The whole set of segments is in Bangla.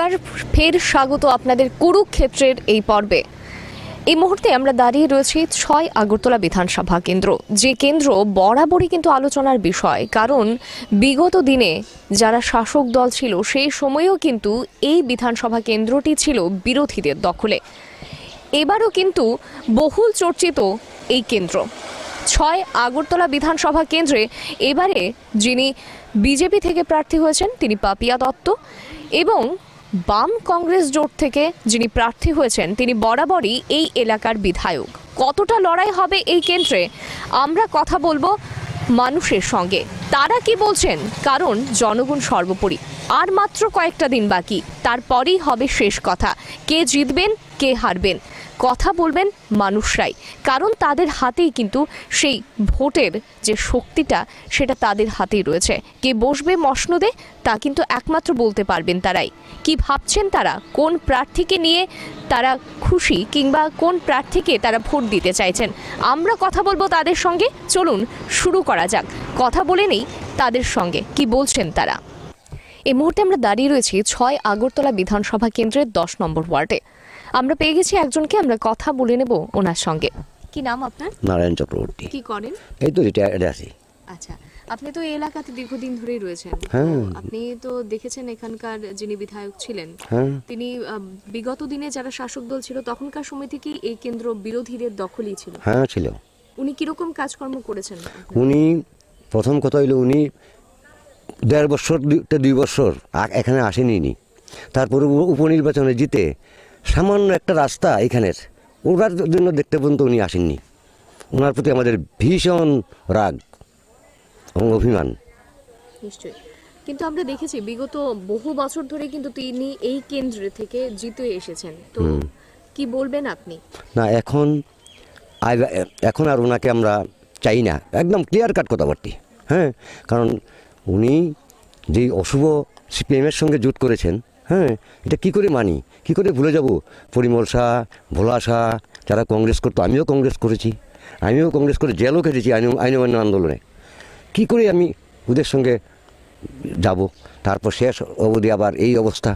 নমস্কার, ফের স্বাগত আপনাদের কুরুক্ষেত্রের এই পর্বে। এই মুহূর্তে আমরা দাঁড়িয়ে রয়েছি ৬ আগরতলা বিধানসভা কেন্দ্র, যে কেন্দ্র বরাবরই কিন্তু আলোচনার বিষয়। কারণ বিগত দিনে যারা শাসক দল ছিল সেই সময়েও কিন্তু এই বিধানসভা কেন্দ্রটি ছিল বিরোধীদের দখলে। এবারও কিন্তু বহুল চর্চিত এই কেন্দ্র ৬ আগরতলা বিধানসভা কেন্দ্রে এবারে যিনি বিজেপি থেকে প্রার্থী হয়েছেন তিনি পাপিয়া দত্ত, এবং বাম কংগ্রেস জোট থেকে যিনি প্রার্থী হয়েছেন তিনি বরাবরই এই এলাকার বিধায়ক। কতটা লড়াই হবে এই কেন্দ্রে আমরা কথা বলবো মানুষের সঙ্গে, তারা কি বলছেন, কারণ জনগণ সর্বোপরি। আর মাত্র কয়েকটা দিন বাকি, তারপরেই হবে শেষ কথা। কে জিতবেন কে হারবেন কথা বলবেন মানুষরাই, কারণ তাদের হাতেই কিন্তু সেই ভোটের যে শক্তিটা সেটা তাদের হাতেই রয়েছে। কে বসবে মসনদে তা কিন্তু একমাত্র বলতে পারবেন তারাই। কি ভাবছেন তারা, কোন প্রার্থীকে নিয়ে তারা খুশি কিংবা কোন প্রার্থীকে তারা ভোট দিতে চাইছেন, আমরা কথা বলবো তাদের সঙ্গে। চলুন শুরু করা যাক, কথা বলে নেই তাদের সঙ্গে কি বলছেন তারা। এই মুহূর্তে আমরা দাঁড়িয়ে রয়েছি ৬ আগরতলা বিধানসভা কেন্দ্রের ১০ নম্বর ওয়ার্ডে। আমরা পেয়ে গেছি একজনকে, আমরা কথা বলে নেব ওনার সঙ্গে। কি নাম আপনার? নারায়ণ চক্রবর্তী। কি করেন? এই তো রিটায়ার্ড আছি। আচ্ছা, আপনি তো এই এলাকাতে দীর্ঘদিন ধরেই রয়েছেন। হ্যাঁ। আপনি তো দেখেছেন এখানকার যিনি বিধায়ক ছিলেন তিনি বিগত দিনে যারা শাসক দল ছিল তখনকার সময় থেকেই এই কেন্দ্র বিরোধীদের দখলই ছিল। হ্যাঁ ছিল। উনি কিরকম কাজকর্ম করেছেন? উনি প্রথম কথা হইল উনি ১.৫ বছর ২ বছর এখানে আসেনি। তারপরে উপনির্বাচনে জিতে সামান্য একটা রাস্তা এখানের ওটার জন্য দেখতে পর্যন্ত উনি আসেননি। ওনার প্রতি আমাদের ভীষণ রাগ এবং অভিমান। নিশ্চয়ই, কিন্তু আমরা দেখেছি বিগত বহু বছর ধরে কিন্তু তিনি এই কেন্দ্র থেকে জিতে এসেছেন। তো কি বলবেন আপনি? না, এখন আর ওনাকে আমরা চাই না, একদম ক্লিয়ার কাট কথাবার্তি। হ্যাঁ, কারণ উনি যেই অশুভ সিপিএমের সঙ্গে জোট করেছেন, হ্যাঁ, এটা কি করে মানি, কি করে ভুলে যাব? পরিমল শাহ, ভোলা শাহ যারা কংগ্রেস করতো, আমিও কংগ্রেস করেছি, আমিও কংগ্রেস করে জেলও খেটেছি আইন অমান্য আন্দোলনে। কি করে আমি ওদের সঙ্গে যাব? তারপর শেষ অবধি আবার এই অবস্থা।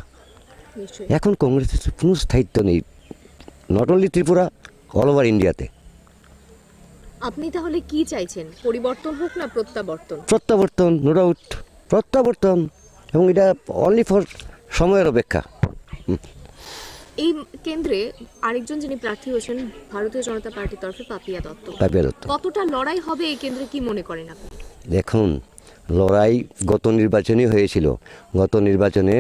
এখন কংগ্রেসের কোনো স্থায়িত্ব নেই, not only Tripura, all over ইন্ডিয়াতে। আপনি তাহলে কি চাইছেন, পরিবর্তন হোক না প্রত্যাবর্তন? প্রত্যাবর্তন, নো ডাউট প্রত্যাবর্তন, এবং এটা অনলি ফর সময়ের অপেক্ষা। এই কেন্দ্রে আরেকজন যিনি প্রার্থী হয়েছেন ভারতীয় জনতা পার্টির তরফে পাপিয়া দত্ত। কতটা লড়াই হবে এই কেন্দ্রে কি মনে করেন আপনি? দেখুন, লড়াই গত নির্বাচনে হয়েছিল। গত নির্বাচনে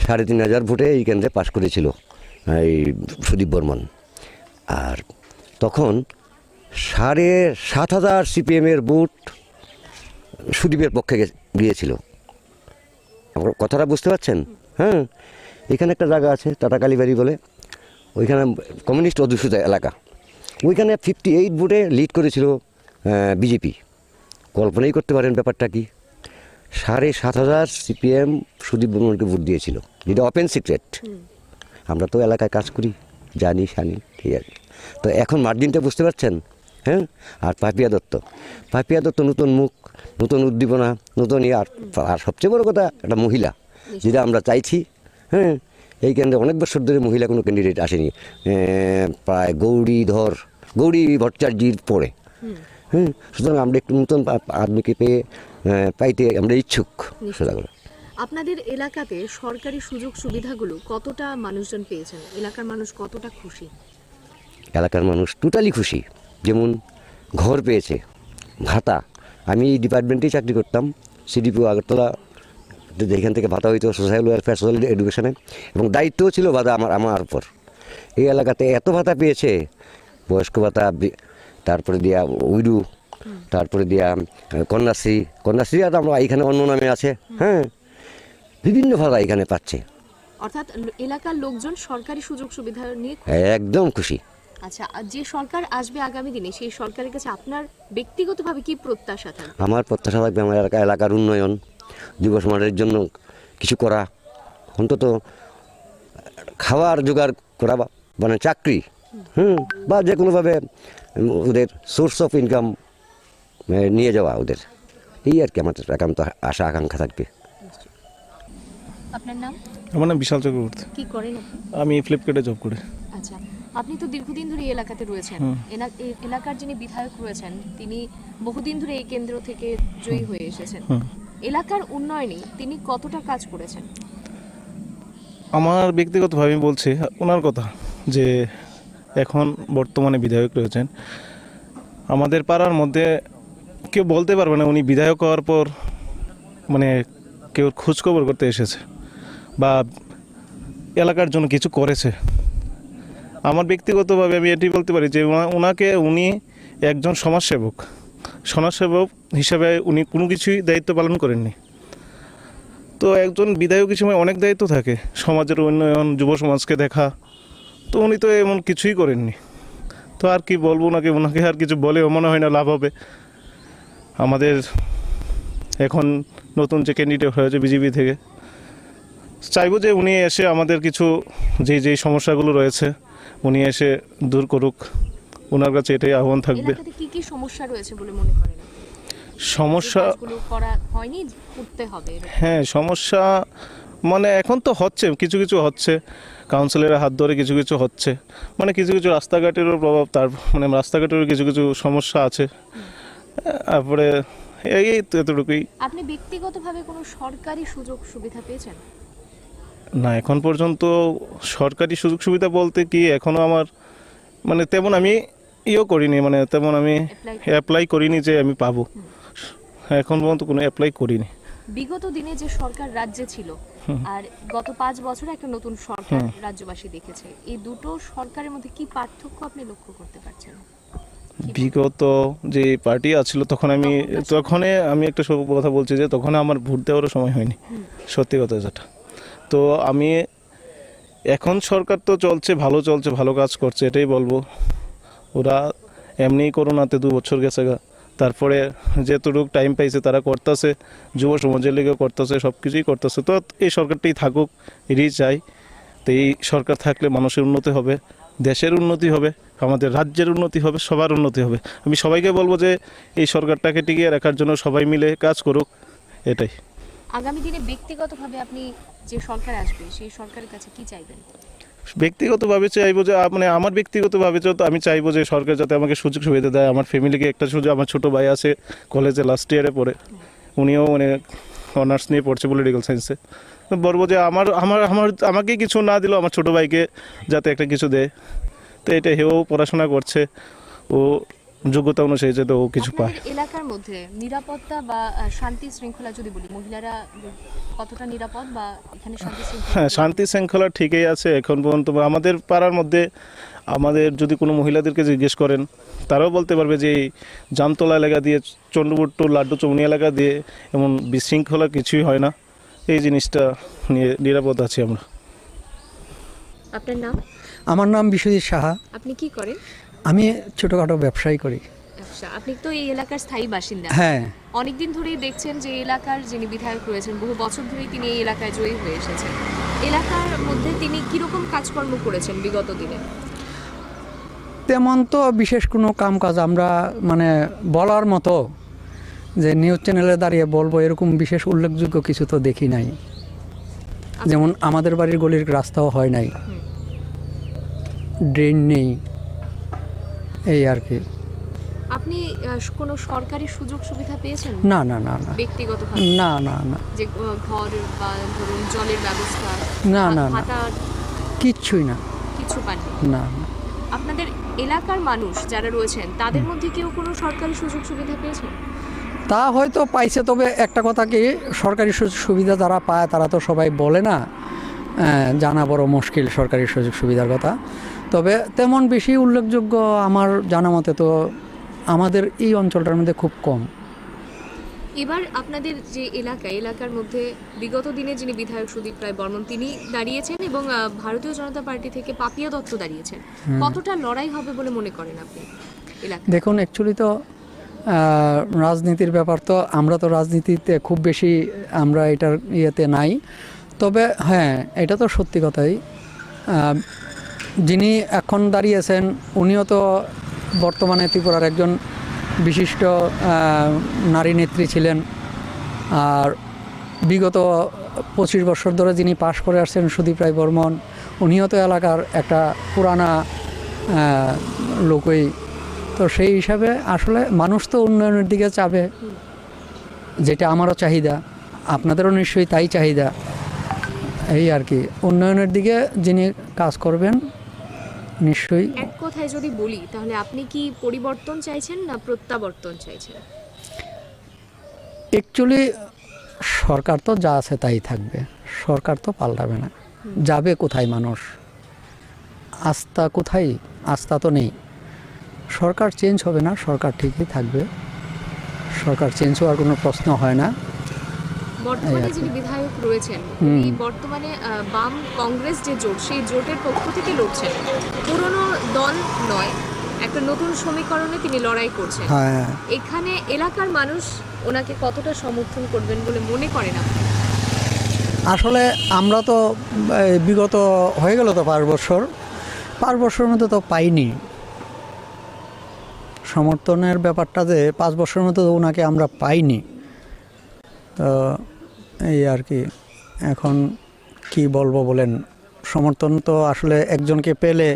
৩,৫০০ ভোটে এই কেন্দ্রে পাশ করেছিল এই সুদীপ বর্মন। আর তখন ৭,৫০০ সিপিএমের ভোট সুদীপের পক্ষে গিয়েছিল। আমার কথাটা বুঝতে পারছেন? হ্যাঁ, এখানে একটা জায়গা আছে টাটা কালীবাড়ি বলে, ওইখানে কমিউনিস্ট অধ্যুষিত এলাকা, ওইখানে 58 ভোটে লিড করেছিল বিজেপি। কল্পনাই করতে পারেন ব্যাপারটা কি। ৭,৫০০ সিপিএম সুদীপ বর্মনকে ভোট দিয়েছিল, যেটা ওপেন সিক্রেট। আমরা তো এলাকায় কাজ করি, জানি শানি, ঠিক আছে। তো এখন মার্জিনটা বুঝতে পারছেন? হ্যাঁ, আর পাপিয়া দত্ত নতুন মুখ, নতুন উদ্দীপনা, নতুন আর সবচেয়ে বড় কথা একটা মহিলা, যেটা আমরা চাইছি। হ্যাঁ, এই কেন্দ্রে অনেক বছর ধরে মহিলা কোনো ক্যান্ডিডেট আসেনি, প্রায় গৌরী ভট্টাচার্যির পরে। হ্যাঁ, সুতরাং আমরা একটু নতুন আদমিকে পাইতে আমরা ইচ্ছুক। আপনাদের এলাকাতে সরকারি সুযোগ সুবিধাগুলো কতটা মানুষজন পেয়েছেন? এলাকার মানুষ কতটা খুশি? এলাকার মানুষ টোটালি খুশি। যেমন ঘর পেয়েছে, ভাতা। আমি এই ডিপার্টমেন্টেই চাকরি করতাম, সিডিপিও আগরতলা, যেখান থেকে ভাতা হইতো সোশ্যাল ওয়েলফেয়ার, সোশ্যাল এডুকেশনে, এবং দায়িত্বও ছিল ভাতা আমার উপর। এই এলাকাতে এত ভাতা পেয়েছে, বয়স্ক ভাতা, তারপরে দিয়া উইডু, তারপরে দিয়া কন্যাশ্রী আর আমরা এখানে অন্য নামে আছে। হ্যাঁ, বিভিন্ন ভাতা এখানে পাচ্ছে। অর্থাৎ এলাকার লোকজন সরকারি সুযোগ সুবিধা নিয়ে একদম খুশি। আচ্ছা, যে সরকার আসবে আগামী দিনে সেই সরকারের কাছে আপনার ব্যক্তিগতভাবে কি প্রত্যাশা থাকবে? আমার প্রত্যাশা থাকবে আমার এলাকার উন্নয়ন, যুব সমাজের জন্য কিছু করা, অন্তত খাওয়ার জোগাড় করা, মানে চাকরি, বা যে কোনোভাবে ওদের সোর্স অফ ইনকাম নিয়ে যাওয়া ওদের, এই আর কি আমার একান্ত আশা আকাঙ্ক্ষা থাকবে। আপনার নাম? আমার নাম বিশাল চক্রবর্তী। কি করেন আপনি? আমি ফ্লিপকার্টে জব করি। আচ্ছা, আপনি তো দীর্ঘদিন ধরে এই এলাকাতে রয়েছেন। এই এলাকার যিনি বিধায়ক রয়েছেন তিনি বহুদিন ধরে এই কেন্দ্র থেকে জয়ী হয়ে এসেছেন। এলাকার উন্নয়নে তিনি কতটা কাজ করেছেন? আমার ব্যক্তিগতভাবে আমি বলছি ওনার কথা, যে এখন বর্তমানে বিধায়ক রয়েছেন আমাদের পাড়ার মধ্যে, কেউ বলতে পারবে না উনি বিধায়ক হওয়ার পর মানে কেউ খোঁজখবর করতে এসেছে বা এলাকার জন্য কিছু করেছে। আমার ব্যক্তিগতভাবে আমি এটি বলতে পারি যে উনি একজন সমাজসেবক হিসেবে উনি কোনো কিছুই দায়িত্ব পালন করেননি। তো একজন বিধায়ক হিসেবে অনেক দায়িত্ব থাকে, সমাজের উন্নয়ন, যুব সমাজকে দেখা, তো উনি তো এমন কিছুই করেননি। তো আর কি বলবো, ওনাকে আর কিছু বলেও মনে হয় না লাভ হবে। আমাদের এখন নতুন যে ক্যান্ডিডেট হয়েছে বিজেপি থেকে, চাইবো যে উনি এসে আমাদের কিছু যেই সমস্যাগুলো রয়েছে উনি এসে দূর করুক, ওনার কাছে এটাই আহ্বান থাকবে। এলাকাতে কি কি সমস্যা রয়েছে বলে মনে করেন? সমস্যা কাজগুলো করা হয়নি, করতে হবে এরকম। হ্যাঁ, সমস্যা মানে এখন তো হচ্ছে, কিছু কিছু হচ্ছে, কাউন্সিলরের হাত ধরে কিছু কিছু হচ্ছে, মানে কিছু কিছু রাস্তাঘাটেরও প্রভাব, তার মানে রাস্তাঘাটেরও কিছু কিছু সমস্যা আছে। তারপরে এই তো এতটুকুই। আপনি ব্যক্তিগতভাবে কোনো সরকারি সুযোগ সুবিধা পেয়েছেন? না, এখন পর্যন্ত সরকারি সুযোগ সুবিধা বলতে কি এখনও আমার মানে তেমন আমি করিনি, মানে তেমন আমি অ্যাপ্লাই করিনি যে আমি পাবো। এখন পর্যন্ত কোনো অ্যাপ্লাই করিনি। বিগত দিনে যে সরকার রাজ্যে ছিল আর গত 5 বছরে একটা নতুন সরকার রাজ্যবাসী দেখেছে, এই দুটো সরকারের মধ্যে কি পার্থক্য আপনি লক্ষ্য করতে পারছেন? বিগত যে পার্টি আছিল তখন আমি একটা কথা বলছি যে তখন আমার ভোট দেওয়ারও সময় হয়নি, সত্যি কথা যেটা। তো আমি এখন সরকার তো চলছে, ভালো কাজ করছে, এটাই বলবো। ওরা এমনি করোনাতে 2 বছর গেছে গা, তারপরে যেটুকু টাইম পাইছে তারা করতেছে, যুব সমাজের লেগে করতেছে, সব কিছুই করতেছে। তো এই সরকারটাই থাকুক, এটাই চাই। তো এই সরকার থাকলে মানুষের উন্নতি হবে, দেশের উন্নতি হবে, আমাদের রাজ্যের উন্নতি হবে, সবার উন্নতি হবে। আমি সবাইকে বলবো যে এই সরকারটাকে টিকিয়ে রাখার জন্য সবাই মিলে কাজ করুক, এটাই। আগামী দিনে ব্যক্তিগতভাবে আপনি যে সরকার আসবে সেই সরকারের কাছে কি চাইবেন? ব্যক্তিগতভাবে চাইবো যে মানে আমার ব্যক্তিগতভাবে তো আমি চাইবো যে সরকার যাতে আমাকে সুযোগ সুবিধা দেয়, আমার ফ্যামিলিকে একটা সুযোগ। আমার ছোটো ভাই আছে কলেজে লাস্ট ইয়ারে পড়ে, উনিও মানে অনার্স নিয়ে পড়ছে পলিটিক্যাল সায়েন্সে। বলবো যে আমাকে কিছু না দিলেও আমার ছোটো ভাইকে যাতে একটা কিছু দেয়। তো এটা হেও পড়াশোনা করছে, ও যোগ্যতা অনুযায়ী যাতে ও কিছু পায়। আপনাদের এলাকার মধ্যে নিরাপত্তা বা শান্তি শৃঙ্খলা যদি বলি, মহিলারা কতটা নিরাপদ বা এখানে শান্তি শৃঙ্খলা? হ্যাঁ, শান্তি শৃঙ্খলা ঠিকই আছে এখন পর্যন্ত। আমাদের পাড়ার মধ্যে আমাদের যদি কোনো মহিলাদেরকে জিজ্ঞেস করেন তারাও বলতে পারবে যে এই জামতলা এলাকা দিয়ে, চন্ডুবুট্টু, লাড্ডু চৌনি এলাকা দিয়ে এমন বিশৃঙ্খলা কিছুই হয় না। এই জিনিসটা নিয়ে নিরাপদ আছি আমরা। আপনার নাম? আমার নাম বিশ্বজিৎ সাহা। আপনি কি করেন? আমি ছোটোখাটো ব্যবসায়ী করি। আচ্ছা, আপনি তো এই এলাকার স্থায়ী বাসিন্দা। হ্যাঁ, অনেকদিন ধরেই দেখছেন যে এলাকার যিনি বিধায়ক রয়েছেন বহু বছর ধরেই তিনি এই এলাকায় জয়ী হয়ে এসেছেন। এলাকার মধ্যে তিনি কিরকম কাজকর্ম করেছেন বিগত দিনে? তেমন তো বিশেষ কোনো কাম কাজ আমরা মানে বলার মতো যে নিউজ চ্যানেলে দাঁড়িয়ে বলবো এরকম বিশেষ উল্লেখযোগ্য কিছু তো দেখি নাই। যেমন আমাদের বাড়ির গলির রাস্তাও হয় নাই, ড্রেন নেই, এই আর কি। আপনি কোনো সরকারি সুযোগ সুবিধা পেয়েছেন? না না না না ব্যক্তিগতভাবে? না না না যে ঘর বা ধরুন জলের ব্যবস্থা, না না না ভাতার কিচ্ছুই না, কিছু পাননি? না না। আপনাদের এলাকার মানুষ যারা রয়েছেন তাদের মধ্যে কেউ কোনো সরকারি সুযোগ সুবিধা পেয়েছেন? তা হয়তো পাইছে, তবে একটা কথা কি, সরকারি সুযোগ সুবিধা যারা পায় তারা তো সবাই বলে না, জানা বড় মুশকিল সরকারি সুযোগ সুবিধার কথা। তবে তেমন বেশি উল্লেখযোগ্য আমার জানা মতে তো আমাদের এই অঞ্চলটার মধ্যে খুব কম। এবার আপনাদের যে এলাকার মধ্যে বিগত দিনে যিনি বিধায়ক সুদীপ রায় বর্মন তিনি দাঁড়িয়েছেন এবং ভারতীয় জনতা পার্টি থেকে পাপিয়া দত্ত দাঁড়িয়েছেন। কতটা লড়াই হবে বলে মনে করেন আপনি এলাকায়? দেখুন, অ্যাকচুয়ালি তো রাজনীতির ব্যাপার, তো আমরা তো রাজনীতিতে খুব বেশি আমরা এটার ইয়েতে নাই। তবে হ্যাঁ, এটা তো সত্যি কথাই, যিনি এখন দাঁড়িয়েছেন উনিও তো বর্তমানে ত্রিপুরার একজন বিশিষ্ট নারী নেত্রী ছিলেন। আর বিগত 25 বছর ধরে যিনি পাশ করে আসছেন সুদীপ রায় বর্মন, উনিও তো এলাকার একটা পুরানা লোকই। তো সেই হিসাবে আসলে মানুষ তো উন্নয়নের দিকে চাবে, যেটা আমারও চাহিদা, আপনাদেরও নিশ্চয়ই তাই চাহিদা। এই আর কি, উন্নয়নের দিকে যিনি কাজ করবেন নিশ্চয়ই। এক কথায় যদি বলি তাহলে আপনি কি পরিবর্তন চাইছেন না প্রত্যাবর্তন চাইছেন? অ্যাকচুয়ালি সরকার তো যা আছে তাই থাকবে, সরকার তো পাল্টাবে না। যাবে কোথায় মানুষ? আস্থা কোথায়? আস্থা তো নেই। সরকার চেঞ্জ হবে না, সরকার ঠিকই থাকবে, সরকার চেঞ্জ হওয়ার কোনো প্রশ্ন হয় না। বর্তমানে যিনি বিধায়ক রয়েছেন উনি বর্তমানে বাম কংগ্রেস যে জোট, সেই জোটের পক্ষ থেকে লড়ছেন, পুরনো দল নয়, একটা নতুন সমীকরণে তিনি লড়াই করছেন। হ্যাঁ, এখানে এলাকার মানুষ ওনাকে কতটা সমর্থন করবেন বলে মনে করেন আপনি? আসলে আমরা তো বিগত হয়ে গেল তো 5 বছরের মধ্যে তো পাইনি সমর্থনের ব্যাপারটা, যে 5 বছরের মধ্যে তো ওনাকে আমরা পাইনি। তো এই আর কি, এখন কি বলবো বলেন, সমর্থন তো আসলে একজনকে পেলে,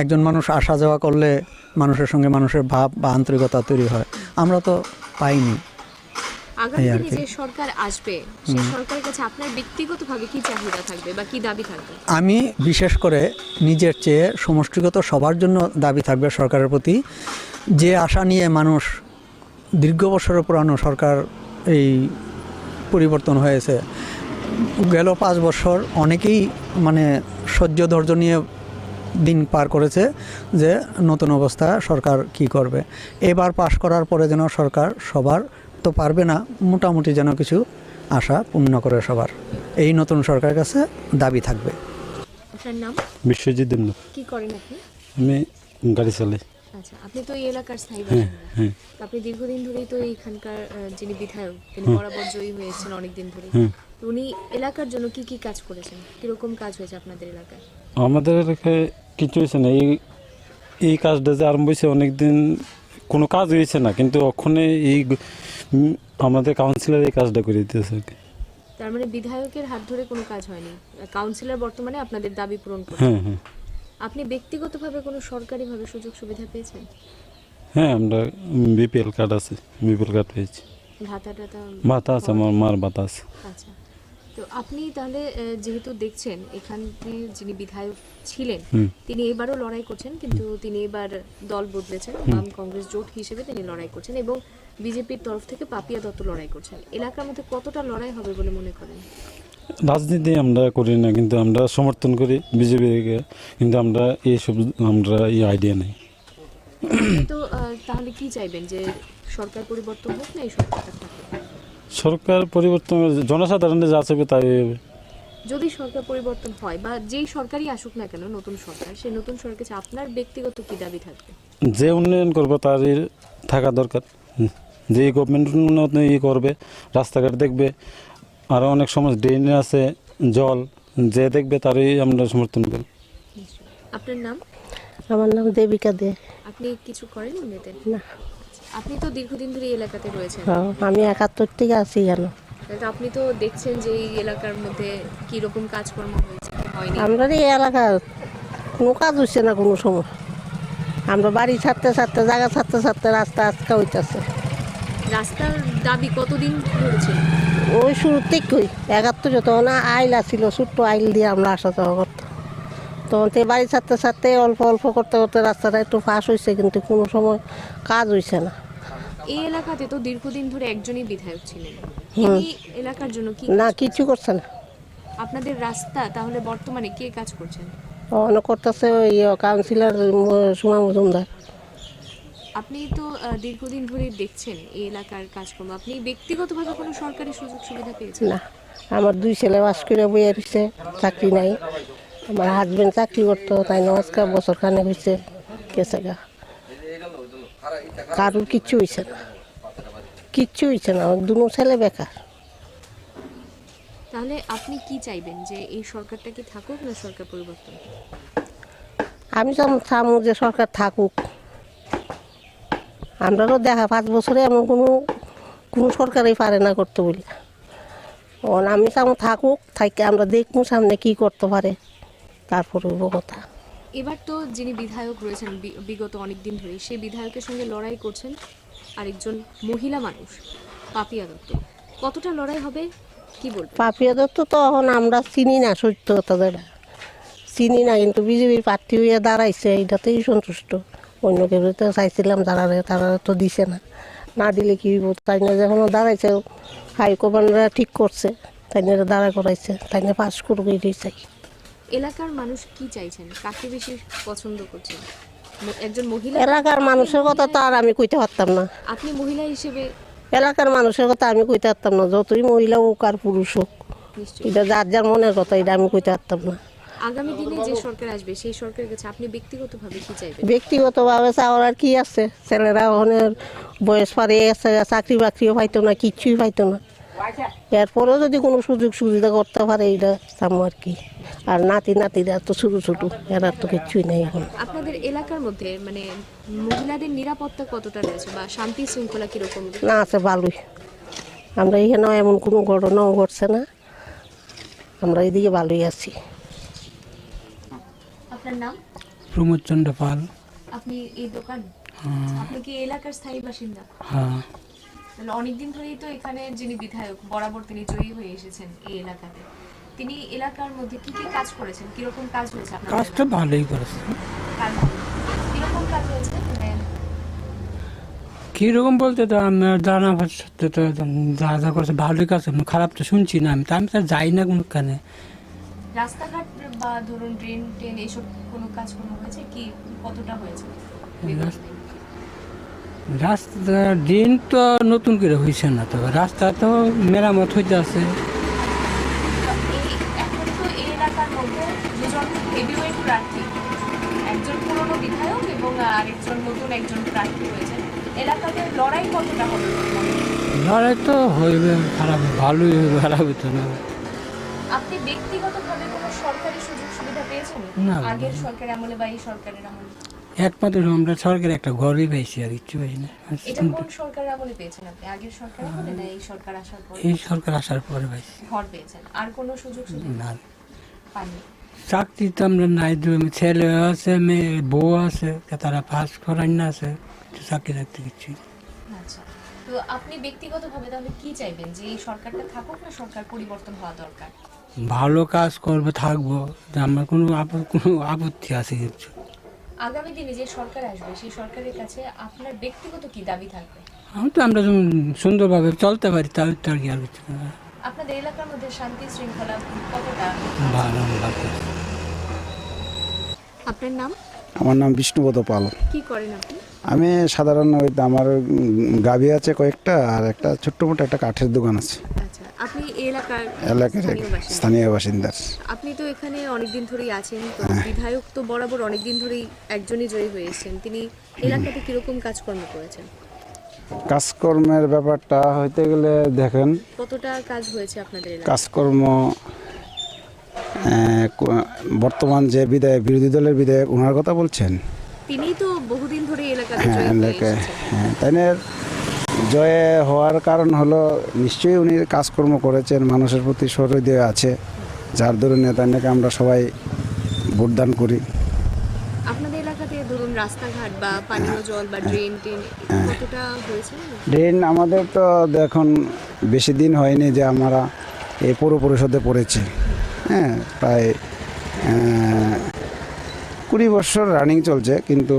একজন মানুষ আসা যাওয়া করলে মানুষের সঙ্গে মানুষের ভাব বা আন্তরিকতা তৈরি হয়, আমরা তো পাইনি। আগামী দিনে যে সরকার আসবে সেই সরকারের কাছে আপনার ব্যক্তিগতভাবে কি চাহিদা থাকবে বা কি দাবি থাকবে? আমি বিশেষ করে নিজের চেয়ে সমষ্টিগত সবার জন্য দাবি থাকবে সরকারের প্রতি, যে আশা নিয়ে মানুষ দীর্ঘ বছরের পুরানো সরকার এই পরিবর্তন হয়েছে, গেল 5 বছর অনেকেই মানে সহ্য ধৈর্য নিয়ে দিন পার করেছে যে নতুন অবস্থা সরকার কি করবে। এবার পাশ করার পরে যেন সরকার সবার তো পারবে না, মোটামুটি যেন কিছু আশা পূর্ণ করে সবার, এই নতুন সরকারের কাছে দাবি থাকবে। আপনার নাম? বিশ্বজিৎ দেবনাথ। কি করেন আপনি? আমি গাড়ি চালাই। আচ্ছা, আপনি তো এই এলাকার স্থায়ী বাসিন্দা। আপনি দীর্ঘদিন ধরেই তো এইখানকার যিনি বিধায়ক তিনি বরাবর জয়ী হয়েছেন অনেকদিন ধরে। তো উনি এলাকার জন্য কি কি কাজ করেছেন, কিরকম কাজ হয়েছে আপনাদের এলাকায়? আমাদের এলাকায় কিছু হয়েছে না, এই কাজটা যে আরম্ভ হয়েছে অনেকদিন, কোনো কাজ হয়েছে না, কিন্তু ওখানে এই আমাদের কাউন্সিলর এই কাজটা করে দিতেছে আর কি। তার মানে বিধায়কের হাত ধরে কোনো কাজ হয়নি, কাউন্সিলর বর্তমানে আপনাদের দাবি পূরণ করছে। হ্যাঁ হ্যাঁ আপনি ব্যক্তিগতভাবে কোনো সরকারিভাবে সুযোগ সুবিধা পেয়েছেন? হ্যাঁ, আমরা বিপিএল কার্ড আছে, বিপিএল কার্ড পেয়েছি। ভাতা টাতা? ভাতা আছে, আমার মার ভাতা আছে। আচ্ছা, তো আপনি তাহলে যেহেতু দেখছেন এখানে যিনি বিধায়ক ছিলেন তিনি এবারও লড়াই করছেন, কিন্তু তিনি এবার দল বদলেছেন, বাম কংগ্রেস জোট হিসেবে তিনি লড়াই করছেন এবং বিজেপির তরফ থেকে পাপিয়া দত্ত লড়াই করছেন। এলাকার মধ্যে কতটা লড়াই হবে বলে মনে করেন? রাজনীতি আমরা করি না, কিন্তু আমরা সমর্থন করি বিজেপিকে, কিন্তু আমরা এই আইডিয়া নেই। তো তাহলে কি চাইবেন, যে সরকার পরিবর্তন হোক না এই সরকারটা থাকুক? সরকার পরিবর্তন জনসাধারণের যা চাইবে তাই হবে। যদি সরকার পরিবর্তন হয় বা যেই সরকারই আসুক না কেন নতুন সরকার, সেই নতুন সরকারের কাছে আপনার ব্যক্তিগত কি দাবি থাকবে? যে উন্নয়ন করবে তারই থাকা দরকার, যে গভর্নমেন্ট উন্নয়ন করবে, রাস্তাঘাট দেখবে, আরও অনেক সময় ড্রেন আছে, জল, যে দেখবে তারই আমরা সমর্থন করি। আপনার নাম? আমার নাম দেবিকা দে। আপনি কিছু করেন এমনিতে? না। আপনি তো দীর্ঘদিন ধরে এই এলাকাতে রয়েছেন। হ্যাঁ, আমি 71 থেকে আছি কেন। তো আপনি তো দেখছেন যে এই এলাকার মধ্যে কি রকম কাজকর্ম হয়েছে কি হয়নি। আমরা এই এলাকা কোনো কাজ হচ্ছে না কোনো সময়। আমরা বাড়ি ছাড়তে ছাড়তে, জায়গা ছাড়তে ছাড়তে রাস্তা আজকা হইতেছে। রাস্তার দাবি কতদিন ধরেছে? ওই শুরুর থেকেই 71 তখন আইল আসছিল, ছোট্ট আইল দিয়ে আমরা আসা যাওয়া করতাম। তখন থেকে বাড়ি ছাড়তে ছাড়তে অল্প অল্প করতে করতে রাস্তাটা একটু ফাঁস হয়েছে, কিন্তু কোনো সময় কাজ হয়েছে না। এই এলাকাতে তো দীর্ঘদিন ধরে একজনই বিধায়ক ছিলেন, এই এলাকার জন্য কি না, কিছু করছে না। আপনাদের রাস্তা তাহলে বর্তমানে কে কাজ করছেন? অনেক করতেছে ওই কাউন্সিলর সুমা মজুমদার। আপনি তো দীর্ঘদিন ধরে দেখছেন এই এলাকার কাজকর্ম, আপনি ব্যক্তিগতভাবে কোনো সরকারি সুযোগ সুবিধা পেয়েছেন? না, আমার 2 ছেলে বাস করে বইয়ে রয়েছে, চাকরি নাই। আমার হাজবেন্ড চাকরি করতো, তাই নমস্কা বছর খানে হয়েছে গেছে গা, কারোর কিচ্ছু হয়েছে না, কিচ্ছু হয়েছে না, আমার 2 ছেলে বেকার। তাহলে আপনি কি চাইবেন, যে এই সরকারটা কি থাকুক না সরকার পরিবর্তন? আমি যেমন চামু যে সরকার থাকুক। আমরাও দেখা 5 বছরে এমন কোনো সরকারই পারে না করতে বলি। আমি চামো থাকুক, থাকি আমরা দেখবো সামনে কি করতে পারে, তারপর হইব কথা। এবার তো যিনি বিধায়ক রয়েছেন বিগত অনেক দিন ধরে, সেই বিধায়কের সঙ্গে লড়াই করছেন আরেকজন মহিলা মানুষ, পাপিয়া দত্ত। কতটা লড়াই হবে কি বলবেন? পাপিয়া দত্ত তো এখন আমরা চিনি না, সত্য কথা যেটা চিনি না, কিন্তু বিজেপির প্রার্থী হয়ে দাঁড়াইছে, এইটাতেই সন্তুষ্ট। অন্য কেউ তো চাইছিলাম দাঁড়ালে, তারা তো দিছে না, না দিলে কি হইব। তাই না যখন দাঁড়াইছে, হাইকমান্ডরা ঠিক করছে, তাই না দাঁড়া করাইছে, তাই না পাস করুক, এটাই চাই। এলাকার মানুষ কি চাইছেন, কাকে বেশি পছন্দ করছেন? একজন মহিলা, এলাকার মানুষের কথা তো আর আমি কইতে পারতাম না, আপনি মহিলা হিসেবে এলাকার মানুষের কথা আমি কইতে পারতাম না, যতই মহিলা হোক আর পুরুষ হোক, নিশ্চয়ই এটা যার যার মনের কথা, এটা আমি কইতে পারতাম না। আগামী দিনে যে সরকার আসবে সেই সরকারের কাছে আপনি ব্যক্তিগতভাবে কি চাইবেন? ব্যক্তিগতভাবে চাওয়ার আর কি আছে, ছেলেরা ওখানে বয়স পারে গেছে, চাকরি বাকরিও পাইতো না, কিচ্ছুই পাইতো না। এরপরেও যদি কোনো সুযোগ সুবিধা করতে পারে, এইটা চামো আর কি। আর নাতিরা তো ছোটো ছোটো, এরা তো কিচ্ছুই নেই এখন। আপনাদের এলাকার মধ্যে মানে মহিলাদের নিরাপত্তা কতটা রয়েছে বা শান্তি শৃঙ্খলা কিরকম? না আছে ভালোই, আমরা এখানেও এমন কোনো ঘটনাও ঘটছে না, আমরা এদিকে ভালোই আছি। আপনার নাম? প্রমোদ চন্দ্র পাল। আপনি এই দোকান, আপনি কি এলাকার স্থায়ী বাসিন্দা? হ্যাঁ, তাহলে অনেকদিন ধরেই তো এখানে যিনি বিধায়ক বরাবর তিনি জয়ী হয়ে এসেছেন এই এলাকাতে, তিনি এলাকার মধ্যে কি কি কাজ করেছেন, কিরকম কাজ হয়েছে আপনার? কাজটা ভালোই করেছে। কিরকম কাজ হয়েছে? কীরকম বলতে তো আমার জানা সত্যি তো যা যা করেছে ভালোই কাজ, খারাপ তো শুনছি না, আমি তো যাই না কোনোখানে। রাস্তাঘাট বা ধরুন ড্রেন টেন এসব কোনো কাজ কোনো হয়েছে কি, কতটা হয়েছে? রাস্তা দিন তো নতুন করে হয়েছে না, তো রাস্তা তো মেরামত হইতে আছে। এখন তো এই এলাকার মধ্যে দুজন হেভিওয়েট প্রার্থী, একজন পুরনো বিধায়ক এবং আরেকজন নতুন একজন প্রার্থী হয়েছে, এলাকাতে লড়াই কতটা হবে? লড়াই তো হইবে, খারাপ ভালোই হইবে, খারাপ হইতো না। আপনি ব্যক্তিগতভাবে কোনো সরকারি সুযোগ সুবিধা পেয়েছেন না। আগের সরকার আমলে বা এই সরকারের আমলে? একমাত্র আমরা সরকারি একটা ঘরই পাইছি, আর কিচ্ছু পাই না। এটা কোন সরকারের আমলে পেয়েছেন আপনি? আগের সরকার আমলে না এই সরকার আসার পর? এই সরকার আসার পরে পাইছি। ঘর পেয়েছেন, আর কোনো সুযোগ সুবিধা না, পাননি? চাকরি তো আমরা নাই, ছেলে আছে, মেয়ে বউ আছে, তারা পাস করাই না আছে, চাকরি রাখতে কিচ্ছু। আচ্ছা, তো আপনি ব্যক্তিগতভাবে তাহলে কি চাইবেন, যে এই সরকারটা থাকুক না সরকার পরিবর্তন হওয়া দরকার? ভালো কাজ করবে, থাকবো, আমার কোনো আপত্তি আছে কিছু। আগামী দিনে যে সরকার আসবে সেই সরকারের কাছে আপনার ব্যক্তিগত কি দাবি থাকবে? আমরা যেমন সুন্দরভাবে চলতে পারি, তাহলে তো আর কি আর কিছু না। আপনাদের এলাকার মধ্যে শান্তি শৃঙ্খলা কতটা? ভালো ভালো। আপনার নাম? আমার নাম বিষ্ণুপদ পাল। কি করেন আপনি? আমি সাধারণ আমার গাভী আছে কয়েকটা, আর একটা ছোট্ট মোটো একটা কাঠের দোকান আছে। আচ্ছা, আপনি এই এলাকার এলাকার স্থানীয় বাসিন্দার। আপনি তো এখানে অনেকদিন ধরেই আছেন, তো বিধায়ক তো বরাবর অনেকদিন ধরেই একজনই জয়ী হয়ে এসেছেন, তিনি এলাকাতে কিরকম কাজকর্ম করেছেন? কাজকর্মের ব্যাপারটা হইতে গেলে দেখেন, কতটা কাজ হয়েছে আপনাদের এলাকায়? কাজকর্ম বর্তমান যে বিধায়ক, বিরোধী দলের বিধায়ক, ওনার কথা বলছেন? তিনি তো বহুদিন ধরে এলাকাতে হ্যাঁ, জয়ী হয়ে এলাকায় এসেছেন। তাই না, জয়ে হওয়ার কারণ হলো নিশ্চয়ই উনি কাজকর্ম করেছেন, মানুষের প্রতি সহৃদয় আছে, যার দরুন তাকে আমরা সবাই ভোটদান করি। আপনাদের এলাকাতে ধরুন রাস্তাঘাট বা পানীয় জল বা ড্রেন টেন কতটা হয়েছে? ড্রেন আমাদের তো এখন বেশি দিন হয়নি যে আমরা এই পৌর পরিষদে পড়েছি, হ্যাঁ, প্রায় 20 বছর রানিং চলছে, কিন্তু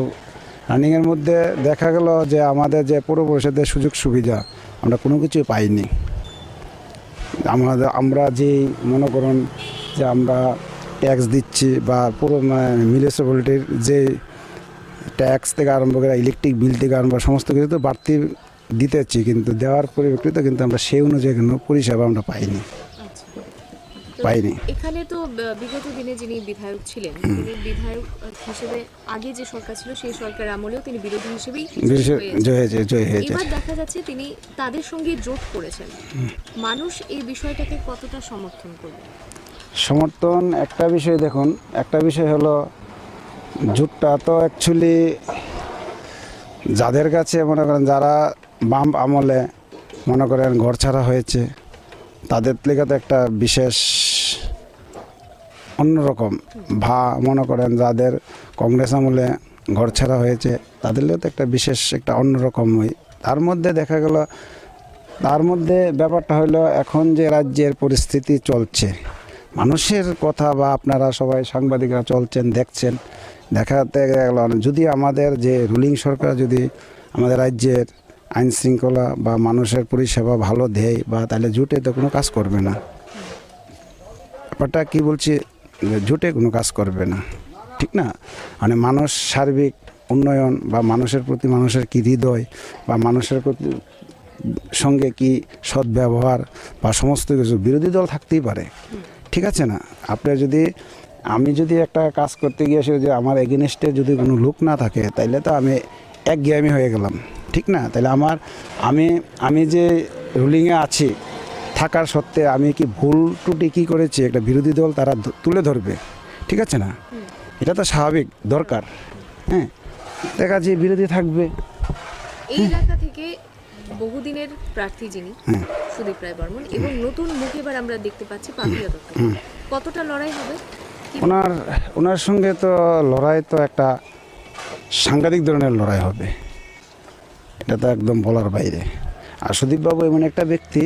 রানিংয়ের মধ্যে দেখা গেল যে আমাদের যে পৌর পরিষদের সুযোগ সুবিধা আমরা কোনো কিছুই পাইনি। আমরা যেই মনে করুন যে আমরা ট্যাক্স দিচ্ছি বা পুরো মিউনিসিপ্যালিটির যে ট্যাক্স থেকে আরম্ভ করে ইলেকট্রিক বিল থেকে আরম্ভ করে সমস্ত কিছু তো বাড়তি দিতেছি, কিন্তু দেওয়ার পরিপ্রেক্ষিতে কিন্তু আমরা সেই অনুযায়ী কোনো পরিষেবা আমরা পাইনি। এখানে তো বিগত দিনে যিনি বিধায়ক ছিলেন, তিনি বিধায়ক হিসেবে আগে যে সরকার ছিল সেই সরকার আমলেও তিনি বিরোধী হিসেবেই জয় হয়েছে। এবার দেখা যাচ্ছে তিনি তাদের সঙ্গে জোট করেছেন, মানুষ এই বিষয়টাকে কতটা সমর্থন করবে? সমর্থন একটা বিষয় দেখুন, একটা বিষয় হলো জোটটা তো অ্যাকচুয়ালি যাদের কাছে মনে করেন যারা বাম আমলে মনে করেন ঘর ছাড়া হয়েছে, তাদের লেগে তো একটা বিশেষ অন্যরকম মনে করেন যাদের কংগ্রেস আমলে ঘর ছাড়া হয়েছে তাদের লেগে তো একটা বিশেষ একটা অন্যরকমই। তার মধ্যে দেখা গেল তার মধ্যে ব্যাপারটা হলো এখন যে রাজ্যের পরিস্থিতি চলছে, মানুষের কথা বা আপনারা সবাই সাংবাদিকরা চলছেন দেখছেন, দেখাতে গেল যদি আমাদের যে রুলিং সরকার যদি আমাদের রাজ্যের আইন শৃঙ্খলা বা মানুষের পরিষেবা ভালো দেয় বা তাহলে জুটে তো কোনো কাজ করবে না। ব্যাপারটা কী বলছি, জুটে কোনো কাজ করবে না, ঠিক না? মানে মানুষ সার্বিক উন্নয়ন বা মানুষের প্রতি মানুষের কি হৃদয় বা মানুষের প্রতি সঙ্গে কি সদ্ব্যবহার বা সমস্ত কিছু, বিরোধী দল থাকতেই পারে, ঠিক আছে না? আপনার যদি আমি যদি একটা কাজ করতে গিয়ে যদি আমার এগেনস্টে যদি কোনো লোক না থাকে তাইলে তো আমি একঘেয়েমি হয়ে গেলাম, ঠিক না? তাহলে আমি যে রুলিংয়ে আছি থাকার সত্ত্বে আমি কি ভুল ত্রুটি কী করেছি একটা বিরোধী দল তারা তুলে ধরবে, ঠিক আছে না? এটা তো স্বাভাবিক দরকার। হ্যাঁ, দেখা যায় বিরোধী থাকবে। এই এলাকা থেকে বহুদিনের প্রার্থী যিনি সুদীপ রায় বর্মন এবং নতুন মুখ এবার আমরা দেখতে পাচ্ছি পাপিয়া দত্ত, কতটা লড়াই হবে? ওনার সঙ্গে তো লড়াই তো একটা সাংঘাতিক ধরনের লড়াই হবে, এটা তো একদম বলার বাইরে। আর সুদীপবাবু এমন একটা ব্যক্তি,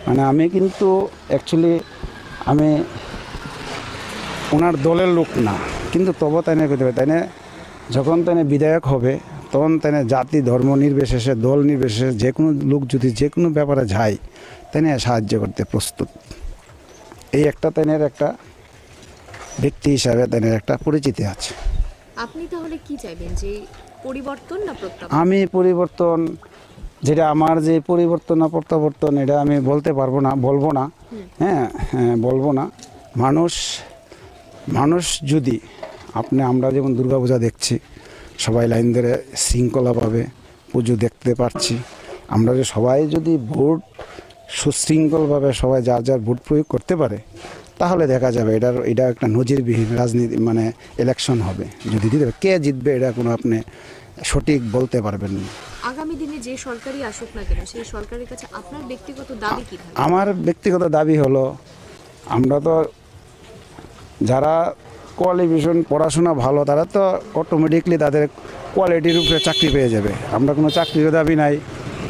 মানে আমি কিন্তু অ্যাকচুয়ালি আমি ওনার দলের লোক না, কিন্তু তবু তাই না করতে হবে, তাই না? যখন তাই বিধায়ক হবে তখন তাই জাতি ধর্ম নির্বিশেষে দল নির্বিশেষে যে কোনো লোক যদি যে কোনো ব্যাপারে যায় তাই না সাহায্য করতে প্রস্তুত। এই একটা তাই একটা ব্যক্তি হিসাবে তাই একটা পরিচিতি আছে। আপনি তাহলে কি চাইবেন, যে পরিবর্তন না প্রত্যাবর্তন? আমি পরিবর্তন, যেটা আমার যে পরিবর্তন না প্রত্যাবর্তন এটা আমি বলতে পারবো না, বলবো না। হ্যাঁ, বলবো না। মানুষ যদি আমরা যেমন দুর্গাপূজা দেখছি, সবাই লাইন ধরে শৃঙ্খলাভাবে পুজো দেখতে পারছি, আমরা যে সবাই যদি ভোট সুশৃঙ্খলভাবে সবাই যার যার ভোট প্রয়োগ করতে পারে তাহলে দেখা যাবে এটা একটা নজিরবিহীন রাজনীতি, মানে ইলেকশন হবে। যদি দিতে কে জিতবে এটা কোনো আপনি সঠিক বলতে পারবেন না। আগামী দিনে যে সরকারই আসুক না কেন সেই সরকারের কাছে আপনার ব্যক্তিগত দাবি কি থাকবে? আমার ব্যক্তিগত দাবি হলো, আমরা তো যারা কোয়ালিফিকেশন পড়াশোনা ভালো তারা তো অটোমেটিকলি তাদের কোয়ালিটির উপরে চাকরি পেয়ে যাবে। আমরা কোনো চাকরির দাবি নাই,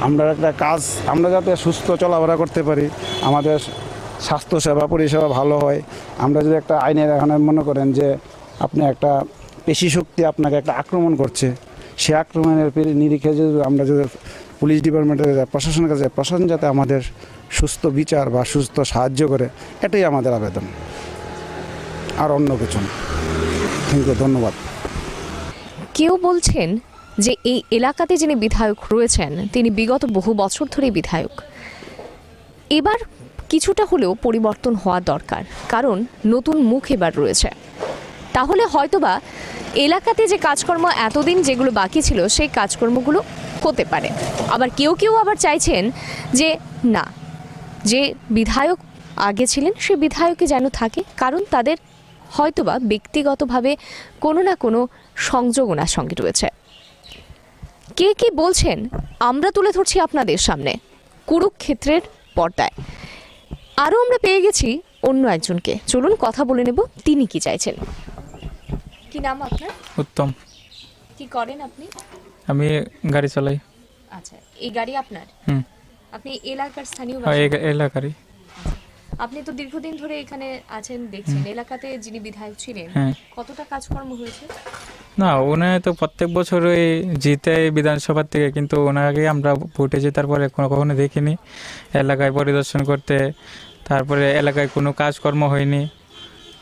আমরা একটা কাজ, আমরা যাতে সুস্থ চলাফেরা করতে পারি, আমাদের স্বাস্থ্যসেবা পরিষেবা ভালো হয়। আমরা যদি একটা আইনের এখানে মনে করেন যে আপনি একটা পেশি শক্তি আপনাকে একটা আক্রমণ করছে, সে আক্রমণের নিরিখে যদি আমরা যদি পুলিশ ডিপার্টমেন্টের প্রশাসনের কাছে প্রশাসন যাতে আমাদের সুস্থ বিচার বা সুস্থ সাহায্য করে, এটাই আমাদের আবেদন, আর অন্য কিছু না। থ্যাংক ইউ, ধন্যবাদ। কেউ বলছেন যে এই এলাকাতে যিনি বিধায়ক রয়েছেন তিনি বিগত বহু বছর ধরে বিধায়ক, এবার কিছুটা হলেও পরিবর্তন হওয়া দরকার, কারণ নতুন মুখ এবার রয়েছে। তাহলে হয়তোবা এলাকাতে যে কাজকর্ম এতদিন যেগুলো বাকি ছিল সেই কাজকর্মগুলো হতে পারে। আবার কেউ আবার চাইছেন যে না, যে বিধায়ক আগে ছিলেন সে বিধায়কই যেন থাকে, কারণ তাদের হয়তোবা ব্যক্তিগতভাবে কোনো না কোনো সংযোগ ওনার সঙ্গে রয়েছে। কে বলছেন আমরা তুলে ধরছি আপনাদের সামনে কুরুক্ষেত্রের পর্দায়। আরও আমরা পেয়ে গেছি অন্য একজনকে, চলুন কথা বলে নেব তিনি কি চাইছেন। কি নাম আপনার? উত্তম। কি করেন আপনি? আমি গাড়ি চালাই। আচ্ছা, এই গাড়ি আপনার? আপনি এলাকার স্থানীয় এলাকারই। আপনি তো দীর্ঘদিন ধরে এখানে আছেন, দেখছেন এলাকাতে যিনি বিধায়ক ছিলেন কতটা কাজকর্ম হয়েছে? না, ওনার তো প্রত্যেক বছরই জিতে বিধানসভা থেকে, কিন্তু ওনাকে আমরা ভোটে জেতার পরে কখনো দেখিনি এলাকায় পরিদর্শন করতে, তারপরে এলাকায় কোনো কাজকর্ম হয়নি।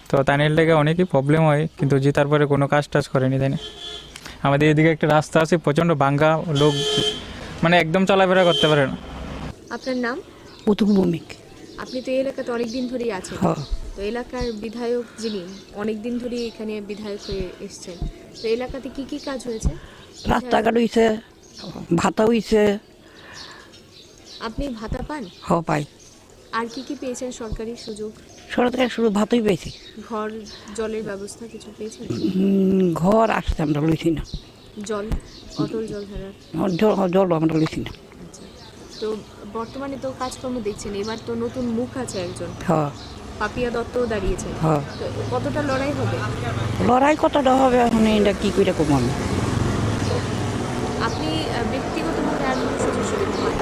তো তাদের লেগে অনেকই প্রবলেম হয়, কিন্তু জেতার পরে কোনো কাজ টাজ করেনি, তাই না? আমাদের এদিকে একটা রাস্তা আছে প্রচণ্ড ভাঙ্গা, লোক মানে একদম চলাফেরা করতে পারে না। আপনার নাম? প্রথম ভূমিক। আপনি তো এই এলাকাতে অনেকদিন ধরেই আছেন, তো এলাকার বিধায়ক যিনি অনেকদিন ধরেই এখানে বিধায়ক হয়ে এসছেন, তো এলাকাতে কি কি কাজ হয়েছে? রাস্তাঘাট হয়েছে, ভাতা হয়েছে। আপনি ভাতা পান? পাই। আর কি পেয়েছেন সরকারি সুযোগ? সরকার শুধু ভাতাই পেয়েছি। ঘর জলের ব্যবস্থা কিছু পেয়েছেন? ঘর আসছে, আমরা লইছি না। জল, অটল জল ধারার জল আমরা লইছি না। তো বর্তমানে তো কাজকর্ম দেখছেন, এবার তো নতুন মুখ আছে একজন, হ্যাঁ পাপিয়া দত্তও দাঁড়িয়েছেন। হ্যাঁ তো কতটা লড়াই হবে? লড়াই কতটা হবে এখন এটা কি করে কম আমি আপনি ব্যক্তিগতভাবে আর কোনো সুযোগ সুবিধা পান?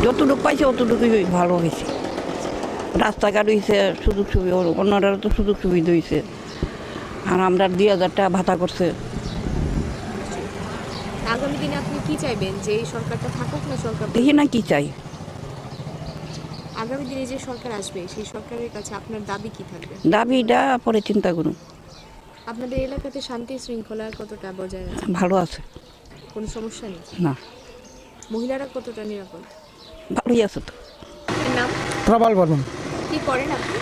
যতটুকু পাইছে অতটুকুই ভালো হয়েছে। রাস্তাঘাট হয়েছে, সুযোগ সুবিধা, অন্যরা তো সুযোগ সুবিধা হয়েছে। আর আমরা 2,000 টাকা ভাতা করছে। আগামী দিনে আপনি কি চাইবেন, যে এই সরকারটা থাকুক না সরকার? দেখি না কি চাই। আগামী দিনে যে সরকার আসবে সেই সরকারের কাছে আপনার দাবি কি থাকবে? দাবিটা পরে চিন্তা করুন। আপনাদের এলাকাতে শান্তি শৃঙ্খলা কতটা বজায় আছে? ভালো আছে, কোনো সমস্যা নেই? না মহিলারা কতটা নিরাপদ? ভালোই আছে তো। আপনার নাম? প্রবল বর্মন। কি করেন আপনি?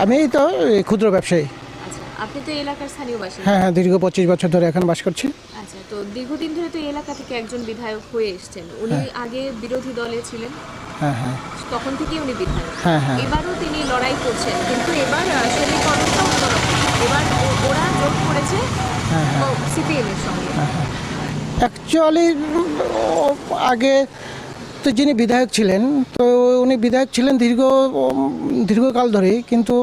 আমি তো ক্ষুদ্র ব্যবসায়ী। আচ্ছা, আপনি তো এই এলাকার স্থানীয় বাসিন্দা। হ্যাঁ হ্যাঁ, দীর্ঘ 25 বছর ধরে এখানে বাস করছি। আচ্ছা, তো দীর্ঘদিন ধরে তো এই এলাকা থেকে একজন বিধায়ক হয়ে এসেছেন। উনি আগে বিরোধী দলে ছিলেন, হ্যাঁ হ্যাঁ তখন থেকেই উনি বিধায়ক। হ্যাঁ হ্যাঁ এবারও তিনি লড়াই করছেন, কিন্তু এবার সমীকরণটা অন্যরকম। এবার ওরা জোট করেছে সিপিএম এর সঙ্গে। অ্যাকচুয়ালি আগে তো যিনি বিধায়ক ছিলেন, তো উনি বিধায়ক ছিলেন দীর্ঘকাল ধরেই, কিন্তু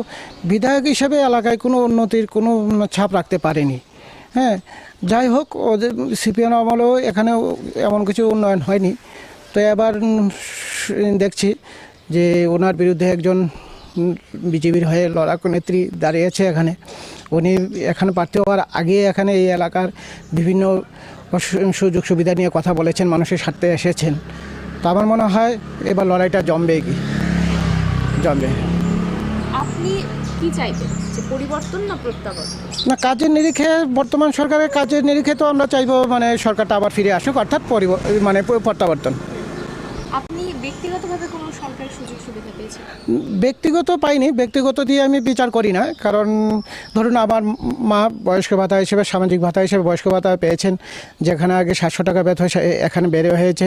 বিধায়ক হিসেবে এলাকায় কোনো উন্নতির কোনো ছাপ রাখতে পারেনি। হ্যাঁ, যাই হোক, ওদের সিপিএম আমলেও এখানে এমন কিছু উন্নয়ন হয়নি। তো এবার দেখছি যে ওনার বিরুদ্ধে একজন বিজেপির হয়ে লড়াকু নেত্রী দাঁড়িয়েছে এখানে। উনি এখানে প্রার্থী হওয়ার আগে এখানে এই এলাকার বিভিন্ন সুযোগ সুবিধা নিয়ে কথা বলেছেন, মানুষের স্বার্থে এসেছেন। তো আমার মনে হয় এবার লড়াইটা জমবে। আপনি কি চাইবেন, যে পরিবর্তন না প্রত্যাবর্তন? না, কাজের নিরিখে, বর্তমান সরকারের কাজের নিরিখে তো আমরা চাইবো মানে সরকারটা আবার ফিরে আসুক, অর্থাৎ প্রত্যাবর্তন। আপনি ব্যক্তিগতভাবে কোনো সরকারি সুযোগ সুবিধা পেয়েছেন? ব্যক্তিগত পাইনি, ব্যক্তিগত দিয়ে আমি বিচার করি না। কারণ ধরুন আমার মা বয়স্ক ভাতা হিসেবে, সামাজিক ভাতা হিসেবে বয়স্ক ভাতা পেয়েছেন, যেখানে আগে 700 টাকা বেতন এখানে বেড়ে হয়েছে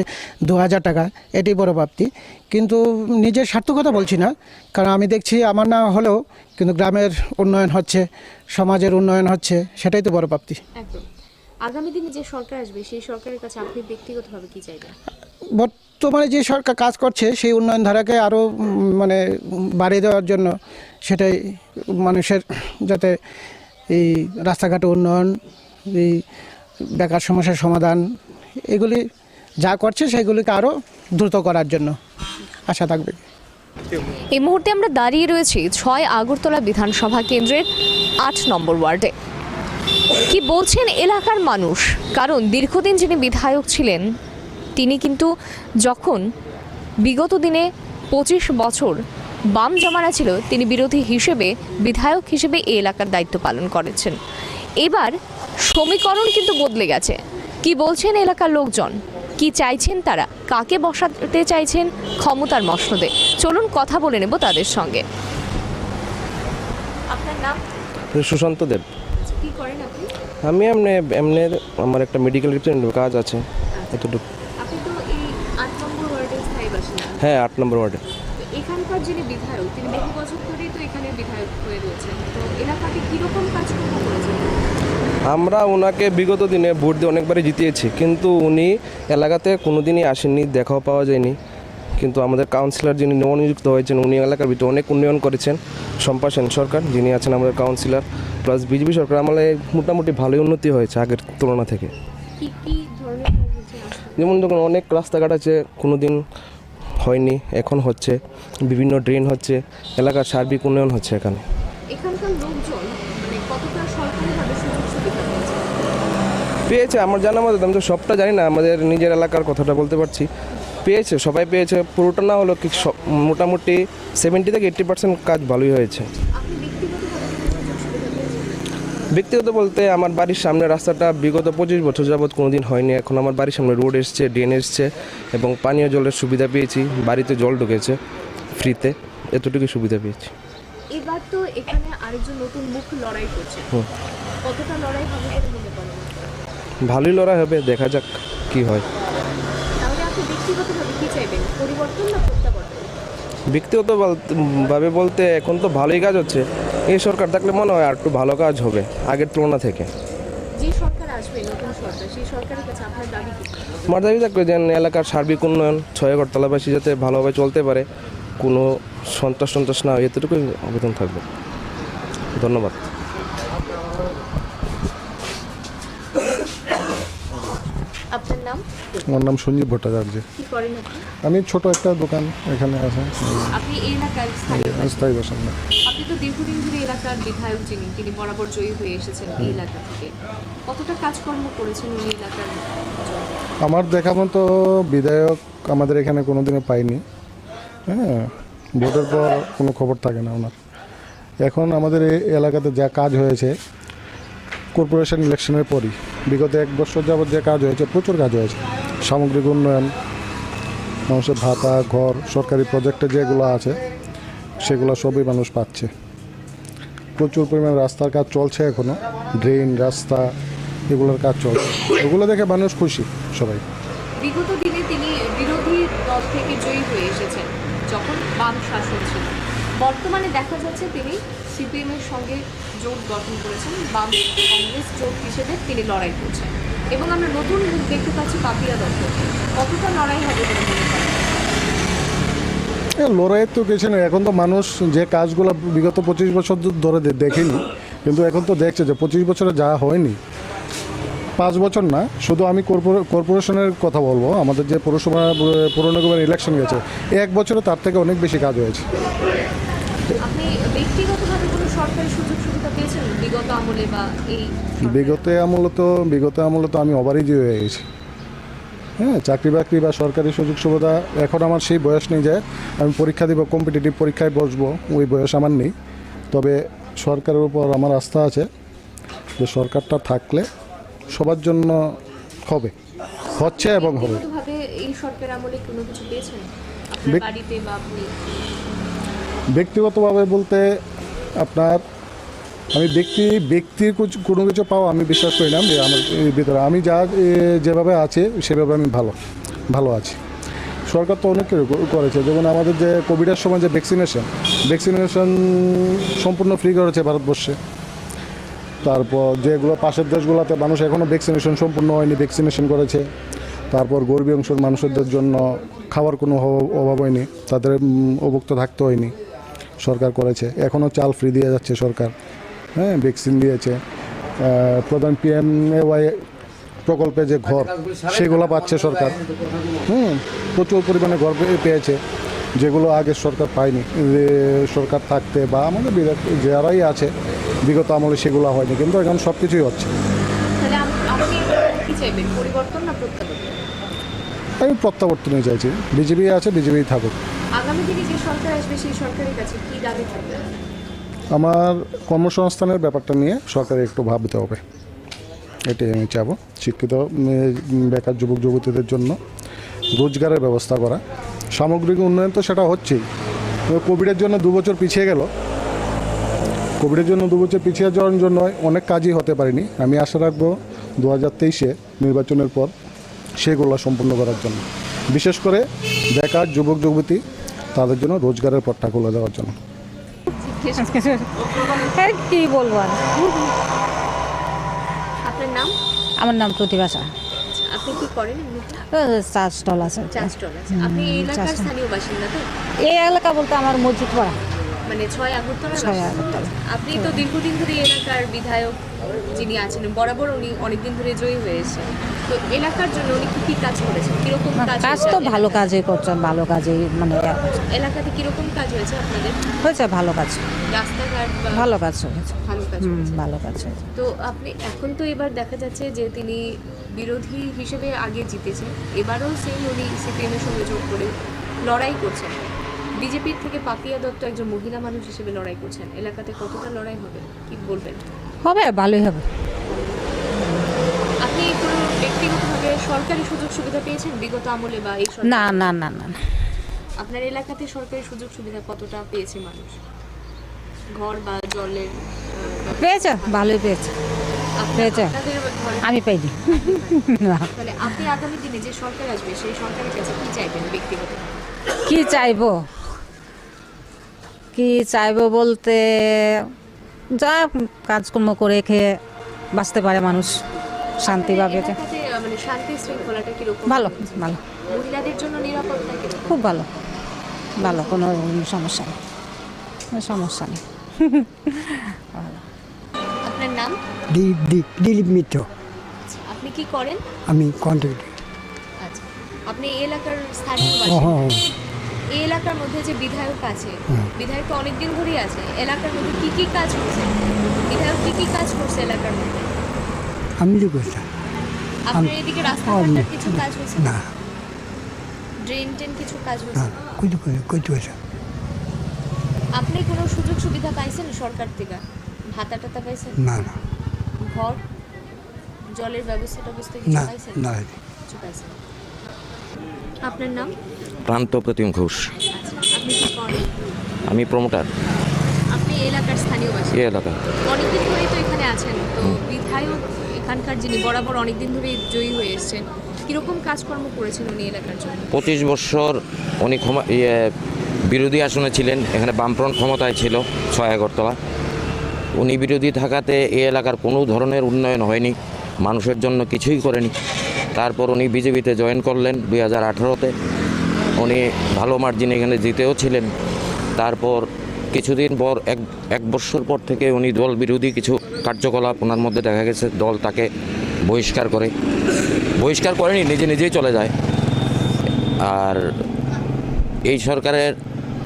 2000 টাকা। এটি বড় প্রাপ্তি। কিন্তু নিজের স্বার্থকতা বলছি না, কারণ আমি দেখছি আমার না হলেও কিন্তু গ্রামের উন্নয়ন হচ্ছে, সমাজের উন্নয়ন হচ্ছে, সেটাই তো বড় প্রাপ্তি। একদম। আগামী দিনে যে সরকার আসবে সেই সরকারের কাছে আপনি ব্যক্তিগতভাবে কি চাইবেন? বর্তমানে যে সরকার কাজ করছে সেই উন্নয়ন ধারাকে আরও মানে বাড়িয়ে দেওয়ার জন্য, সেটাই মানুষের যাতে এই রাস্তাঘাট উন্নয়ন, এই বেকার সমস্যার সমাধান, এগুলি যা করছে সেগুলিকে আরও দ্রুত করার জন্য আশা থাকবে। এই মুহূর্তে আমরা দাঁড়িয়ে রয়েছি 6 আগরতলা বিধানসভা কেন্দ্রের 8 নম্বর ওয়ার্ডে। কি বলছেন এলাকার মানুষ? কারণ দীর্ঘদিন যিনি বিধায়ক ছিলেন, তিনি কিন্তু যখন বিগত দিনে 25 বছর বাম জমানা ছিল, তিনি বিরোধী হিসেবে, বিধায়ক হিসেবে এই এলাকার দায়িত্ব পালন করেছেন। এবার সমীকরণ কিন্তু বদলে গেছে। কি বলছেন এলাকার লোকজন, কি চাইছেন তারা, কাকে বসাতে চাইছেন ক্ষমতার মসনদে? চলুন কথা বলে নেব তাদের সঙ্গে। আপনার নাম? সুশান্ত দেব। কি করেন আপনি? আমি আমার একটা মেডিকেল রিপ্রেজেন্টেটিভ কাজ আছে, এতটুকু। আপনি তো এই 8 নম্বর ওয়ার্ডের স্থায়ী বাসিন্দা। হ্যাঁ, 8 নম্বর ওয়ার্ডে। এখানকার যিনি বিধায়ক, তিনি বহু বছর ধরেই তো এখানে বিধায়ক হয়ে রয়েছেন। তো এলাকাতে কীরকম কাজকর্ম করেছেন? আমরা ওনাকে বিগত দিনে ভোট দিয়ে অনেকবারই জিতিয়েছি, কিন্তু উনি এলাকাতে কোনো দিনই আসেননি, দেখাও পাওয়া যায়নি। কিন্তু আমাদের কাউন্সিলর যিনি নবনিযুক্ত হয়েছেন, উনি এলাকার ভিতরে অনেক উন্নয়ন করেছেন। শম্পা সেন সরকার যিনি আছেন আমাদের কাউন্সিলর, প্লাস বিজেপি সরকার আমলে মোটামুটি ভালোই উন্নতি হয়েছে আগের তুলনা থেকে। কি ধরনের? যেমন যখন অনেক রাস্তাঘাট আছে, কোনো দিন হয়নি, এখন হচ্ছে। বিভিন্ন ড্রেন হচ্ছে, এলাকার সার্বিক উন্নয়ন হচ্ছে এখানে। এখানকার লোকজন মানে কতটা সরকারিভাবে সুযোগ সুবিধা পেয়েছে আমার জানা মতো, আমি তো সবটা জানি না, আমাদের নিজের এলাকার কথাটা বলতে পারছি। পেয়েছে, সবাই পেয়েছে, পুরোটা না হলেও মোটামুটি 70 থেকে 80% কাজ ভালোই হয়েছে। ব্যক্তিগত বলতে আমার বাড়ির সামনে রাস্তাটা বিগত 25 বছর যাবৎ কোনো দিন হয়নি। এখন আমার বাড়ির সামনে রোড এসছে, ড্রেন এসছে, এবং পানীয় জলের সুবিধা পেয়েছি, বাড়িতে জল ঢুকেছে ফ্রিতে, এতটুকু সুবিধা পেয়েছি। এবার তো এখানে আরেকজন নতুন মুখ লড়াই করছে, কতটা লড়াই হবে বলে মনে করেন? ভালোই লড়াই হবে, দেখা যাক কি হয়। তাহলে আপনি ব্যক্তিগতভাবে কি চাইবেন, পরিবর্তন না প্রত্যাবর্তন? ব্যক্তিগতভাবে বলতে এখন তো ভালোই কাজ হচ্ছে, এই সরকার থাকলে মনে হয় আর একটু ভালো কাজ হবে আগের তুলনা থেকে। যে সরকার আসবে, নতুন সরকার, সেই সরকারের কাছে আপনার দাবি কি? আমার দাবি থাকবে যে এলাকার সার্বিক উন্নয়ন, ছয় আগরতলাবাসী যাতে ভালোভাবে চলতে পারে, কোনো সন্ত্রাস না হয়, এতটুকুই আবেদন থাকবে। ধন্যবাদ। আপনার নাম? আমার নাম সঞ্জীব ভট্টাচার্য। কি করেন আপনি? আমি ছোট একটা দোকান এখানে আছে, আপনি এই এলাকার স্থানীয় বাসিন্দা। স্থায়ী বাসিন্দা। আপনি তো দীর্ঘদিন ধরে এলাকার বিধায়ক যিনি, তিনি বরাবর জয়ী হয়ে এসেছেন এই এলাকা থেকে। কতটা কাজকর্ম করেছেন উনি এলাকার জন্য? আমার দেখা মতো বিধায়ক আমাদের এখানে কোনো দিনে পাইনি। হ্যাঁ, ভোটের পর কোনো খবর থাকে না ওনার। এখন আমাদের এই এলাকাতে যা কাজ হয়েছে কর্পোরেশন ইলেকশনের পরই, বিগত 1 বছর যাবৎ যে কাজ হয়েছে, প্রচুর কাজ হয়েছে। সামগ্রিক উন্নয়ন, মানুষের ভাতা, ঘর, সরকারি প্রজেক্টে যেগুলো আছে সেগুলো সবই মানুষ পাচ্ছে। প্রচুর পরিমাণে রাস্তার কাজ চলছে এখনও, ড্রেন, রাস্তা, এগুলোর কাজ চলছে। এগুলো দেখে মানুষ খুশি সবাই। বিগত দিনে তিনি বিরোধী দল থেকে জয়ী হয়ে এসেছেন যখন বাম শাসন ছিল। বর্তমানে দেখা যাচ্ছে তিনি সিপিএমের সঙ্গে জোট গঠন করেছেন, বাম কংগ্রেস জোট হিসেবে তিনি লড়াই করছেন এবং আমরা নতুন মুখ দেখতে পাচ্ছি পাপিয়া দত্ত। কতটা লড়াই হবে বলে মনে করেন? লড়াইয়ের তো কিছু নেই। এখন তো মানুষ যে কাজগুলো বিগত 25 বছর ধরে দেখেনি, কিন্তু এখন তো দেখছে যে 25 বছরে যা হয়নি, 5 বছর না, শুধু আমি কর্পোরেশনের কথা বলবো, আমাদের যে পৌরসভা পৌরনিগমের ইলেকশন গেছে 1 বছরে তার থেকে অনেক বেশি কাজ হয়েছে। আপনি ব্যক্তিগতভাবে কোনো সরকারি সুযোগ সুবিধা পেয়েছেন বিগত আমলে বা এই? বিগত আমলে তো আমি ওভারএজই হয়ে গেছি। হ্যাঁ, চাকরি বাকরি বা সরকারি সুযোগ সুবিধা এখন আমার সেই বয়স নেই যে আমি পরীক্ষা দিব, কম্পিটিটিভ পরীক্ষায় বসবো, ওই বয়স আমার নেই। তবে সরকারের উপর আমার আস্থা আছে যে সরকারটা থাকলে সবার জন্য হবে, হচ্ছে এবং হবে। ব্যক্তিগতভাবে এই সরকার আমলে কোনো কিছু পেয়েছেন আপনার বাড়িতে বা আপনি? ব্যক্তিগতভাবে বলতে আপনার আমি ব্যক্তির কোনো কিছু পাওয়া আমি বিশ্বাস করি না। আমার ভিতরে আমি যেভাবে আছে সেভাবে আমি ভালো আছি। সরকার তো অনেক কিছু করেছে, যেমন আমাদের যে কোভিডের সময় যে ভ্যাকসিনেশন সম্পূর্ণ ফ্রি করেছে ভারতবর্ষে। তারপর যেগুলো পাশের দেশগুলোতে মানুষ এখনও ভ্যাকসিনেশন সম্পূর্ণ হয়নি, ভ্যাকসিনেশন করেছে। তারপর গরিবী অংশের মানুষদের জন্য খাওয়ার কোনো অভাব হয়নি, তাদের অভুক্ত থাকতে হয়নি, সরকার করেছে। এখনও চাল ফ্রি দিয়ে যাচ্ছে সরকার। হ্যাঁ, ভ্যাকসিন দিয়েছে। প্রধান PMAY প্রকল্পে যে ঘর সেগুলো পাচ্ছে সরকার। প্রচুর পরিমাণে ঘর পেয়েছে, যেগুলো আগে সরকার পায়নি। সরকার থাকতে বা আমাদের যারাই আছে বিগত আমলে সেগুলো হয়নি, কিন্তু এখন সব কিছুই হচ্ছে। আমি প্রত্যাবর্তনে চাইছি। বিজেপি আছে, বিজেপি থাকুক। আগামী দিনে যে সরকার আসবে সেই সরকারের কাছে কি দাবি থাকবে? আমার কর্মসংস্থানের ব্যাপারটা নিয়ে সরকারের একটু ভাবতে হবে, এটাই আমি চাবো। শিক্ষিত বেকার যুবক যুবতীদের জন্য রোজগারের ব্যবস্থা করা। সামগ্রিক উন্নয়ন তো সেটা হচ্ছেই। কোভিডের জন্য 2 বছর পিছিয়ে গেল। কোভিডের জন্য 2 বছর পিছিয়ে যাওয়ার জন্য অনেক কাজই হতে পারেনি। আমি আশা রাখবো 2023-এ নির্বাচনের পর সেগুলো সম্পূর্ণ করার জন্য, বিশেষ করে বেকার যুবক যুবতী তাদের জন্য রোজগারের পথটা খুলে দেওয়ার জন্য। কি বলবো আর? আপনার নাম? আমার নাম প্রতিভাষা। আপনি কি করেন? চা স্টল আছে। আপনি এই এলাকার স্থানীয় বাসিন্দা তো? এই এলাকা বলতে আমার মসজিদ পাড়া, মানে 6 আগরতলা। 6 আগরতলা। আপনি তো দীর্ঘদিন ধরে এলাকার বিধায়ক যিনি আছেন, বরাবর উনি অনেকদিন ধরে জয়ী হয়েছে, তো এলাকার জন্য উনি কি কাজ করেছেন? কিরকম কাজ? তো ভালো কাজই করছেন, ভালো কাজেই, মানে এলাকাতে কিরকম কাজ হয়েছে আপনাদের? হয়েছে ভালো কাজ, রাস্তাঘাট ভালো কাজ হয়েছে। ভালো কাজ হয়েছে। তো আপনি এখন তো এবার দেখা যাচ্ছে যে তিনি বিরোধী হিসেবে আগে জিতেছেন, এবারও সেই উনি সিপিএমের সঙ্গে যোগ করে লড়াই করছেন। বিজেপির থেকে পাপিয়া দত্ত একজন মহিলা মানুষ হিসেবে লড়াই করছেন। এলাকাতে কতটা লড়াই হবে কি বলবেন? হবে, ভালোই হবে। আপনি কোনো ব্যক্তিগতভাবে সরকারি সুযোগ সুবিধা পেয়েছেন বিগত আমলে বা এই? না না না না। আপনার এলাকাতে সরকারি সুযোগ সুবিধা কতটা পেয়েছে মানুষ? ঘর বা জলের? পেয়েছে, ভালোই পেয়েছে। আমি পাইনি। তাহলে আপনি আগামী দিনে যে সরকার আসবে সেই সরকারের কাছে কি চাইবেন ব্যক্তিগত? কি চাইবো বলতে, যা কাজকর্ম করে খেয়ে বাঁচতে পারে মানুষ, শান্তিভাবে যে এলাকাতে, মানে শান্তি শৃঙ্খলাটা কিরকম? ভালো ভালো মহিলাদের জন্য নিরাপত্তা কিরকম? খুব ভালো ভালো, কোনো সমস্যা নেই, কোনো সমস্যা নেই। আপনার নাম? দিলীপ মিত্র। আপনি কি করেন? আমি কন্ট্রাক্টর। আচ্ছা, আপনি এই এলাকার স্থানীয় বাসিন্দা। এই এলাকার মধ্যে যে বিধায়ক আছে, বিধায়ক তো অনেকদিন ধরেই আছে, এলাকার মধ্যে কি কি কাজ করছে? বিধায়ক কি কি কাজ করছে এলাকার মধ্যে? আমি তো করতাম আপনার এদিকে রাস্তাঘাটের কিছু কাজ হয়েছে? না, ড্রেন টেন কিছু কাজ হয়েছে? কইতে হয়েছে। আপনি কোনো সুযোগ সুবিধা পাইছেন সরকার থেকে? ভাতা টাতা পাইছেন? না না ঘর, জলের ব্যবস্থাটা বুঝতে কিছু না পাইছেন? না। কিছু পাইছেন? আপনার নাম? প্রান্ত প্রতিম ঘোষ। আচ্ছা, আপনি কি করেন? আমি প্রমোটার আপনি এই এলাকার স্থানীয় এই বাসিন্দা। এলাকা। অনেকদিন ধরেই তো এখানে আছেন, তো বিধায়ক এখানকার যিনি বরাবর অনেকদিন ধরেই জয়ী হয়ে এসেছেন, কিরকম কাজকর্ম করেছেন উনি এলাকার জন্য? 25 বছর উনি বিরোধী আসনে ছিলেন, এখানে বামফ্রন্ট ক্ষমতায় ছিল 6 আগরতলা। উনি বিরোধী থাকাতে এই এলাকার কোনো ধরনের উন্নয়ন হয়নি, মানুষের জন্য কিছুই করেনি। তারপর উনি বিজেপিতে জয়েন করলেন 2018-তে। উনি ভালো মার্জিনে এখানে জিতেও ছিলেন। তারপর কিছুদিন পর এক বছর পর থেকে উনি দল বিরোধী কিছু কার্যকলাপ ওনার মধ্যে দেখা গেছে, দল তাকে বহিষ্কার করেনি, নিজেই চলে যায়। আর এই সরকারের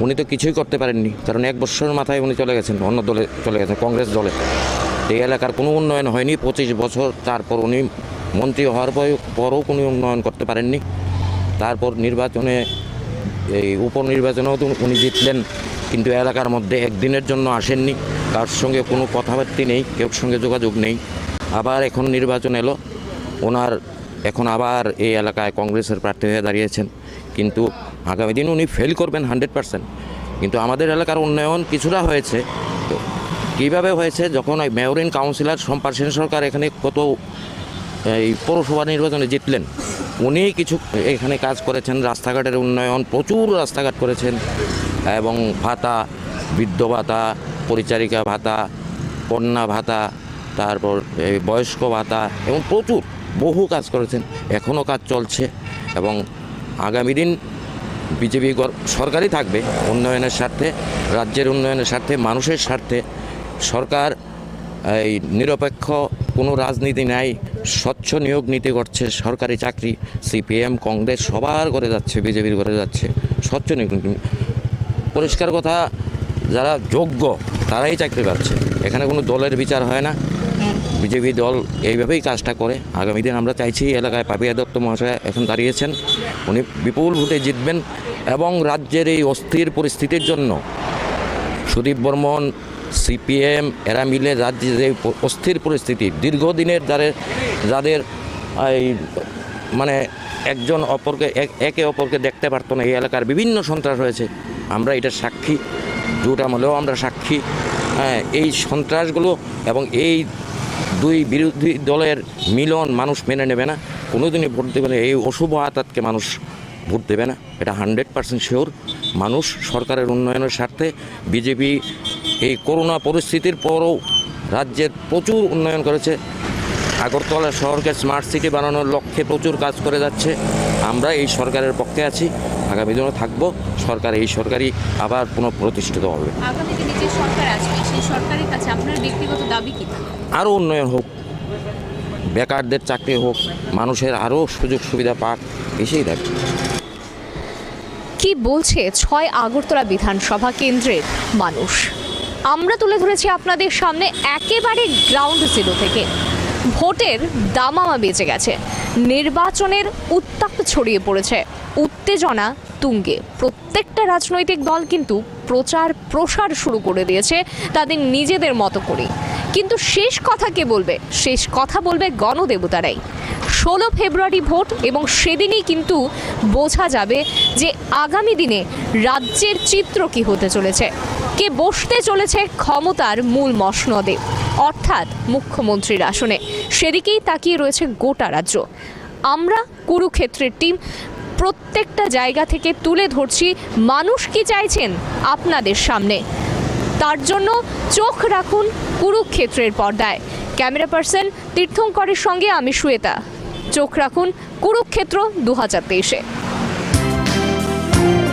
উনি তো কিছুই করতে পারেননি, কারণ 1 বছরের মাথায় উনি চলে গেছেন, অন্য দলে চলে গেছেন, কংগ্রেস দলে। এই এলাকার কোনো উন্নয়ন হয়নি 25 বছর। তারপর উনি মন্ত্রী হওয়ার পরও কোনো উন্নয়ন করতে পারেননি। তারপর নির্বাচনে, এই উপনির্বাচনেও তো উনি জিতলেন, কিন্তু এলাকার মধ্যে একদিনের জন্য আসেননি, কার সঙ্গে কোনো কথাবার্তা নেই, কেউ সঙ্গে যোগাযোগ নেই। আবার এখন নির্বাচন এলো, ওনার এখন আবার এই এলাকায় কংগ্রেসের প্রার্থী হয়ে দাঁড়িয়েছেন, কিন্তু আগামী দিন উনি ফেল করবেন 100%। কিন্তু আমাদের এলাকার উন্নয়ন কিছুটা হয়েছে। তো কীভাবে হয়েছে? যখন ওই মেয়রিন কাউন্সিলর শম্পা সেন সরকার এখানে কত এই পৌরসভা নির্বাচনে জিতলেন, উনি কিছু এখানে কাজ করেছেন, রাস্তাঘাটের উন্নয়ন, প্রচুর রাস্তাঘাট করেছেন, এবং ভাতা, বৃদ্ধ ভাতা, পরিচারিকা ভাতা, কন্যা ভাতা, তারপর এই বয়স্ক ভাতা, এবং প্রচুর বহু কাজ করেছেন। এখনও কাজ চলছে, এবং আগামী দিন বিজেপি সরকারই থাকবে উন্নয়নের স্বার্থে, রাজ্যের উন্নয়নের স্বার্থে, মানুষের স্বার্থে। সরকার এই নিরপেক্ষ কোনো রাজনীতি নাই, স্বচ্ছ নিয়োগ নীতি করছে। সরকারি চাকরি সিপিএম, কংগ্রেস সবার করে যাচ্ছে, বিজেপির করে যাচ্ছে, স্বচ্ছ নিয়োগ নীতি। পরিষ্কার কথা, যারা যোগ্য তারাই চাকরি পাচ্ছে, এখানে কোনো দলের বিচার হয় না। বিজেপি দল এইভাবেই কাজটা করে। আগামী দিন আমরা চাইছি, এলাকায় পাপিয়া দত্ত মহাশয় এখন দাঁড়িয়েছেন, উনি বিপুল ভোটে জিতবেন, এবং রাজ্যের এই অস্থির পরিস্থিতির জন্য সুদীপ বর্মন, সিপিএম এরা মিলে রাজ্যের যে অস্থির পরিস্থিতি, দীর্ঘদিনের যাদের এই মানে একজন অপরকে একে অপরকে দেখতে পারতো না, এই এলাকার বিভিন্ন সন্ত্রাস হয়েছে, আমরা এটার সাক্ষী, জোট আমলেও আমরা সাক্ষী। এই সন্ত্রাসগুলো এবং এই দুই বিরোধী দলের মিলন মানুষ মেনে নেবে না, কোনোদিনই ভোট দেবে না। এই অশুভ আতাতকে মানুষ ভোট দেবে না, এটা 100% শিওর। মানুষ সরকারের উন্নয়নের স্বার্থে, বিজেপি এই করোনা পরিস্থিতির পরও রাজ্যের প্রচুর উন্নয়ন করেছে, আগরতলা শহরকে স্মার্ট সিটি বানানোর লক্ষ্যে প্রচুর কাজ করে যাচ্ছে। আমরা এই সরকারের পক্ষে আছি, আগামী দিনও থাকবো। এই সরকারই আবার পুনঃপ্রতিষ্ঠিত হবে। আগামী দিনে যে সরকার আসবে, সেই সরকারের কাছে আপনার ব্যক্তিগত দাবি কি? আরও উন্নয়ন হোক, বেকারদের চাকরি হোক, মানুষের আরও সুযোগ সুবিধা পাক, এসেই দাবি। কি বলছে 6 আগরতলা বিধানসভা কেন্দ্রের মানুষ, আমরা তুলে ধরেছি আপনাদের সামনে একেবারে গ্রাউন্ড জিরো থেকে। ভোটের দামামা বেজে গেছে, নির্বাচনের উত্তাপ ছড়িয়ে পড়েছে, উত্তেজনা তুঙ্গে। প্রত্যেকটা রাজনৈতিক দল কিন্তু প্রচার প্রসার শুরু করে দিয়েছে তাদের নিজেদের মতো করে। কিন্তু শেষ কথা কে বলবে? শেষ কথা বলবে গণদেবতারাই। 16 ফেব্রুয়ারি ভোট, এবং সেদিনই কিন্তু বোঝা যাবে যে আগামী দিনে রাজ্যের চিত্র কি হতে চলেছে, কে বসতে চলেছে ক্ষমতার মূল মসনদে, অর্থাৎ মুখ্যমন্ত্রীর আসনে। সেদিকেই তাকিয়ে রয়েছে গোটা রাজ্য। আমরা কুরুক্ষেত্রের টিম প্রত্যেকটা জায়গা থেকে তুলে ধরছি মানুষ কি চাইছেন আপনাদের সামনে। তার জন্য চোখ রাখুন কুরুক্ষেত্রের পর্দায়। ক্যামেরা পার্সন তীর্থঙ্করের সঙ্গে আমি শ্বেতা। চোখ রাখুন কুরুক্ষেত্র 2023-এ।